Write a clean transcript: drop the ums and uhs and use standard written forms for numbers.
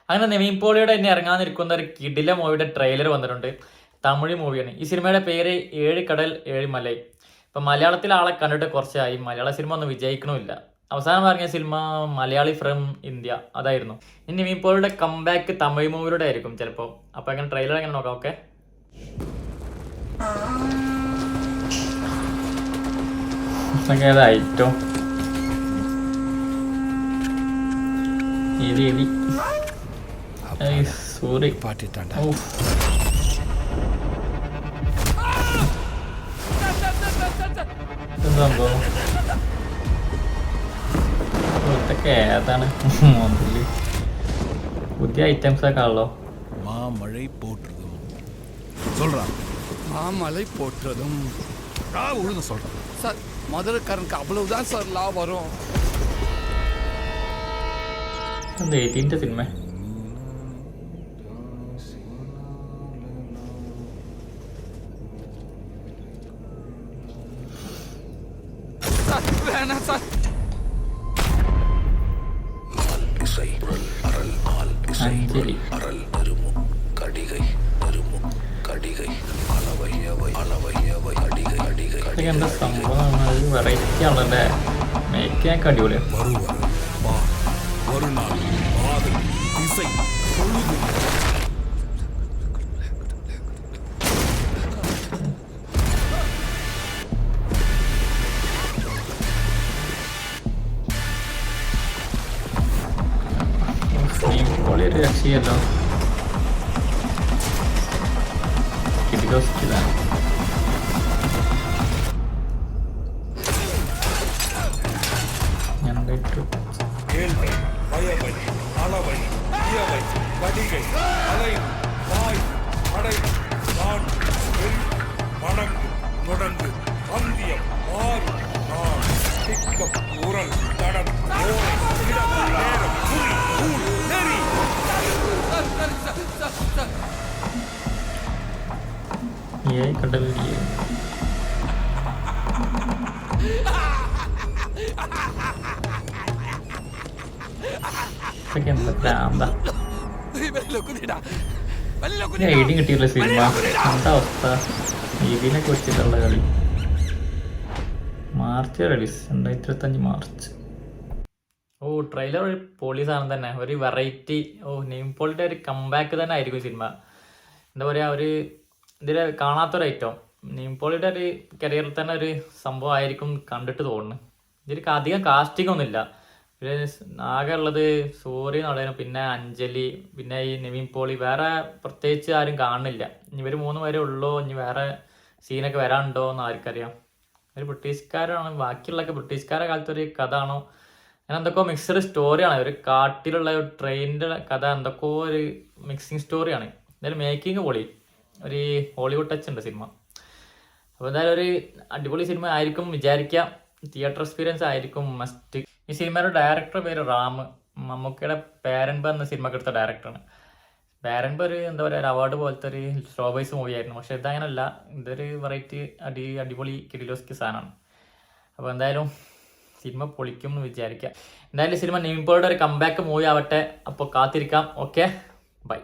അങ്ങനെ നിവിൻ പോളിയുടെ ഇനി ഇറങ്ങാനിരിക്കുന്ന ഒരു കിടില മൂവിയുടെ ട്രെയിലർ വന്നിട്ടുണ്ട്. തമിഴ് മൂവിയാണ്. ഈ സിനിമയുടെ പേര് 7 കടൽ 7 മല. ഇപ്പം മലയാളത്തിലെ ആളെ കണ്ടിട്ട് കുറച്ചായി. മലയാള സിനിമ ഒന്നും വിജയിക്കണമില്ല. അവസാനം ഇറങ്ങിയ സിനിമ മലയാളി ഫ്രം ഇന്ത്യ അതായിരുന്നു. ഇനി നിവിൻ പോളിയുടെ കംബാക്ക് തമിഴ് മൂവിയുടെ ആയിരിക്കും ചിലപ്പോൾ. അപ്പോൾ എങ്ങനെ ട്രെയിലർ എങ്ങനെ നോക്കാം. ഓക്കെ, ഏതായിട്ടോ സോറി പാട്ടിട്ടാ സംഭവം ഇതൊക്കെ ഏതാണ്? മുതല് പുതിയ ഐറ്റംസ് ഒക്കെ ആണല്ലോ. மாமழை போற்றுதும் சொல்றான் மாமலை போற்றதும் ஒழுங்க சொல்றான் சார் மதுரைக்காரனுக்கு அவ்வளவுதான் சார் லாபம் வரும். അത് 18 സിനിമ. சார் வேணாம் சார். അഞ്ജലി அறல் நெருமு கடிகை நெருமு கடிகை அளவையவை அளவையவை அடிகை அடிகை ഇതൊക്കെ എന്താ സംഭവം? വെറൈറ്റി ആണല്ലേ. മേക്കൊക്കെ അടിപൊളിയാണ്. வருவர் பா ஒரு நாள் பாதை திசை பொழுது ഒരു രക്ഷയല്ലോ. കിടിലോസ്കിലാണ്. கேள்வி பயவை அளவை இயவை கடிகை அலை வாய் அடை நான் வெறி வணங்கு நுடங்கு அந்தியம் ஆறு நான் திக்கம் உரல் தடம் ஓரை இடம் நேரம் குறி ஊழ் நெறி കടൽ ഐഡി കിട്ടിയുള്ള സിനിമ. എന്താ അവസ്ഥ? ഇതിനെ കുറിച്ചിട്ടുള്ള കളി. March release 2025 March. ഓ, ട്രെയിലർ ഒരു പൊളി സാധനം തന്നെ. ഒരു വെറൈറ്റി. നിവിൻ പോളിയുടെ ഒരു കംബാക്ക് തന്നെ ആയിരിക്കും സിനിമ. എന്താ പറയുക, ഒരു ഇതിൽ കാണാത്തൊരു ഐറ്റം. നിവിൻ പോളിയുടെ ഒരു കരിയറിൽ തന്നെ ഒരു സംഭവം ആയിരിക്കും കണ്ടിട്ട് തോന്നുന്നു. ഇതിൽ അധികം കാസ്റ്റിംഗ് ഒന്നുമില്ല. ആകെ ഉള്ളത് സൂര്യ നടനും പിന്നെ അഞ്ജലി പിന്നെ ഈ നിവിൻ പോളി. വേറെ പ്രത്യേകിച്ച് ആരും കാണുന്നില്ല. ഇനി ഇവർ 3 പേരേ ഉള്ളൂ. ഇനി വേറെ സീനൊക്കെ വരാനുണ്ടോ എന്ന് ആർക്കറിയാം. ഒരു ബ്രിട്ടീഷുകാരാണ്. ബാക്കിയുള്ളതൊക്കെ ബ്രിട്ടീഷുകാരുടെ കാലത്ത് ഒരു കഥ ആണോ അങ്ങനെ എന്തൊക്കെയോ മിക്സഡ് സ്റ്റോറിയാണ്. ഒരു കാട്ടിലുള്ള ഒരു ട്രെയിനിൻ്റെ കഥ എന്തൊക്കെയോ ഒരു മിക്സിങ് സ്റ്റോറിയാണ്. എന്തായാലും മേക്കിങ് പൊളി. ഒരു ഹോളിവുഡ് ടച്ച് ഉണ്ട് സിനിമ. അപ്പോൾ എന്തായാലും ഒരു അടിപൊളി സിനിമ ആയിരിക്കും വിചാരിക്കാം. തിയേറ്റർ എക്സ്പീരിയൻസ് ആയിരിക്കും മസ്റ്റ്. ഈ സിനിമയുടെ ഡയറക്ടർ പേര് റാം. മമ്മൂക്കയുടെ പേരൻപ എന്ന സിനിമക്ക് എടുത്ത ഡയറക്ടറാണ്. പേരൻപ ഒരു എന്താ പറയുക, ഒരു അവാർഡ് പോലത്തെ ഒരു സ്ലോ ബൈസ് മൂവി ആയിരുന്നു. പക്ഷെ ഇതങ്ങനല്ല. ഇതൊരു വെറൈറ്റി അടിപൊളി കിടിലോസ്കി സാധനമാണ്. അപ്പോൾ എന്തായാലും സിനിമ പൊളിക്കും എന്ന് വിചാരിക്കാം. എന്തായാലും സിനിമ നിവിൻ പോളിയുടെ ഒരു കംബാക്ക് മൂവി ആവട്ടെ. അപ്പോൾ കാത്തിരിക്കാം. Okay, by.